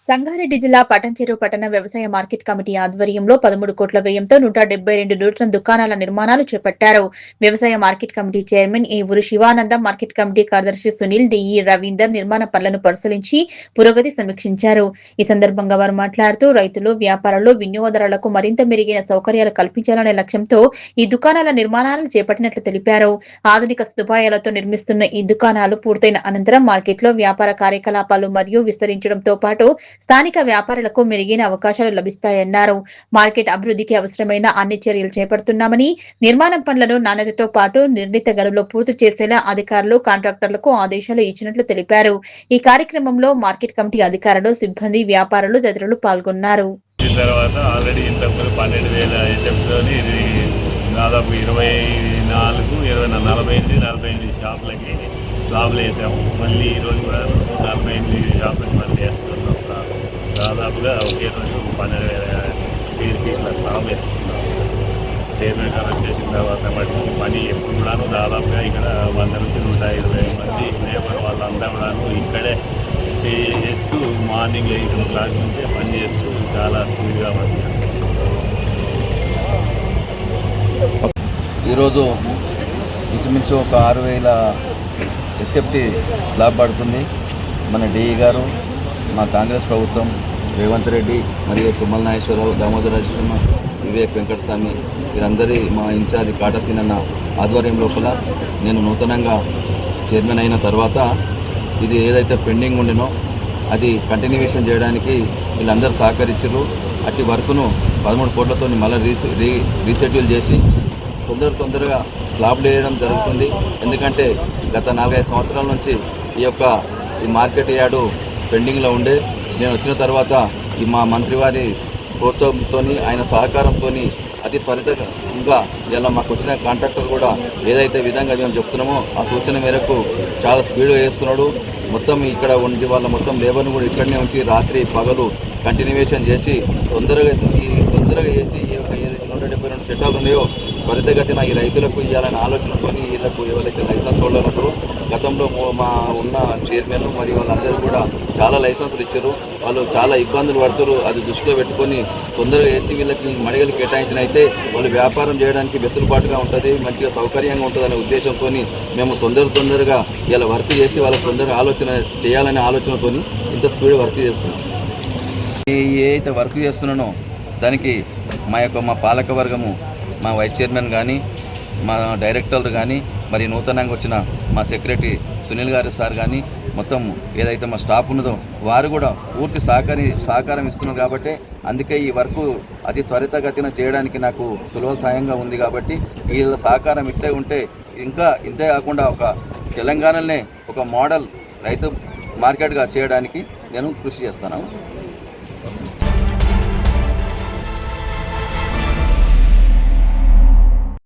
సంగారెడ్డి జిల్లా పటంచెరు పట్టణ వ్యవసాయ మార్కెట్ కమిటీ ఆధ్వర్యంలో 13 కోట్ల వ్యయంతో 172 నూతన దుకాణాల నిర్మాణాలు చేపట్టారు. వ్యవసాయ మార్కెట్ కమిటీ చైర్మన్ ఏ ఊరు శివానందం, మార్కెట్ కమిటీ కార్యదర్శి సునీల్, డిఈ రవీందర్ నిర్మాణ పనులను పరిశీలించి పురోగతి సమీక్షించారు. ఈ సందర్భంగా వారు మాట్లాడుతూ రైతులు, వ్యాపారులు, వినియోగదారులకు మరింత మెరుగైన సౌకర్యాలు కల్పించాలనే లక్ష్యంతో ఈ దుకాణాల నిర్మాణాలను చేపట్టినట్లు తెలిపారు. ఆధునిక సదుపాయాలతో నిర్మిస్తున్న ఈ దుకాణాలు పూర్తయిన అనంతరం మార్కెట్లో వ్యాపార కార్యకలాపాలు మరియు విస్తరించడంతో పాటు స్థానిక వ్యాపారులకు మెరుగైన అవకాశాలు లభిస్తాయన్నారు. మార్కెట్ అభివృద్ధికి అవసరమైన అన్ని చర్యలు చేపడుతున్నామని, నిర్మాణం పనులను నాణ్యతతో పాటు నిర్ణీత గడువులో పూర్తి చేసేలా అధికారులు, కాంట్రాక్టర్లకు ఆదేశాలు ఇచ్చినట్లు తెలిపారు. ఈ కార్యక్రమంలో మార్కెట్ కమిటీ అధికారులు, సిబ్బంది, వ్యాపారులు తదితరులు పాల్గొన్నారు. దాదాపు 45 షాపులకి స్లాబ్లు వేసాము. మళ్ళీ ఈరోజు కూడా 48 షాపులకి మళ్ళీ వేస్తున్నాం. దాదాపుగా ఒకే రోజు 12,000 స్క్వేర్ ఫీట్ల స్లాబ్ వేస్తున్నాం. చైర్మన్ గారు వచ్చేసిన తర్వాత మళ్ళీ పని ఎప్పుడు కూడాను దాదాపుగా ఇక్కడ 100 నుంచి 120 మంది లేబర్ వాళ్ళందరూ కూడాను ఇక్కడే స్టే చేస్తూ మార్నింగ్ 8 o'clock నుంచే పని చేస్తూ చాలా స్పీడ్గా పడుతుంది. ఈరోజు ఇంచుమించు ఒక 6,000 ఎస్ఎఫ్టీ స్లాబ్ పడుతుంది. మన డిఈ గారు, మా కాంగ్రెస్ ప్రభుత్వం, రేవంత్ రెడ్డి మరియు తుమ్మల నాగేశ్వరరావు, దామోదర రాజశర్మ, వివేక్ వెంకటస్వామి వీరందరి మా ఇన్ఛార్జి కాటసీన్ అన్న ఆధ్వర్యం లోపల నేను నూతనంగా చైర్మన్ అయిన తర్వాత ఇది ఏదైతే పెండింగ్ ఉండినో అది కంటిన్యూషన్ చేయడానికి వీళ్ళందరూ సహకరించారు. అట్టి వర్కును 13 కోట్లతో మళ్ళీ రీషెడ్యూల్ చేసి తొందరగా స్లాబ్లు వేయడం జరుగుతుంది. ఎందుకంటే గత 4-5 సంవత్సరాల నుంచి ఈ మార్కెట్ యార్డు పెండింగ్లో ఉండే. నేను వచ్చిన తర్వాత ఈ మా మంత్రివారి ప్రోత్సాహంతో, ఆయన సహకారంతో అతి త్వరితంగా ఇలా మాకు వచ్చిన కాంట్రాక్టర్ కూడా ఏదైతే విధంగా మేము చెప్తున్నామో ఆ సూచన మేరకు చాలా స్పీడ్గా చేస్తున్నాడు. మొత్తం ఇక్కడ ఉండి వాళ్ళ మొత్తం లేబర్ను కూడా ఇక్కడనే ఉంచి రాత్రి పగలు కంటిన్యూషన్ చేసి తొందరగా చేసి ఏదైతే 172 చట్టాలు ఉన్నాయో త్వరితగతిన ఈ రైతులకు ఇవ్వాలనే ఆలోచనతో వీళ్ళకు ఎవరైతే లైసెన్స్ హోల్డర్ ఉంటారో గతంలో మా ఉన్న చైర్మన్ మరియు వాళ్ళందరూ కూడా చాలా లైసెన్సులు ఇచ్చారు. వాళ్ళు చాలా ఇబ్బందులు పడుతారు. అది దృష్టిలో పెట్టుకొని తొందరగా వేసి వీళ్ళకి మడిగలు కేటాయించిన అయితే వాళ్ళు వ్యాపారం చేయడానికి వెసులుబాటుగా ఉంటుంది, మంచిగా సౌకర్యంగా ఉంటుందనే ఉద్దేశంతో మేము తొందరగా ఇలా వర్క్ చేసి వాళ్ళకి తొందరగా ఆలోచన చేయాలనే ఆలోచనతో ఇంత స్పీడ్ వర్క్ చేస్తున్నాం. ఏదైతే వర్క్ చేస్తున్నానో దానికి మా పాలక వర్గము, మా వైస్ చైర్మన్ కానీ, మా డైరెక్టర్లు కానీ, మరి నూతనంగా వచ్చిన మా సెక్రటరీ సునీల్ గారు సార్ కానీ, మొత్తం ఏదైతే మా స్టాఫ్ ఉన్నదో వారు కూడా పూర్తి సహకారం ఇస్తున్నారు. కాబట్టి అందుకే ఈ వర్క్ అతి త్వరితగతిన చేయడానికి నాకు సులభ సాయంగా ఉంది. కాబట్టి వీళ్ళ సహకారం ఇట్లే ఉంటే ఇంకా ఇంతే కాకుండా ఒక తెలంగాణలోనే ఒక మోడల్ రైతు మార్కెట్గా చేయడానికి నేను కృషి చేస్తాను.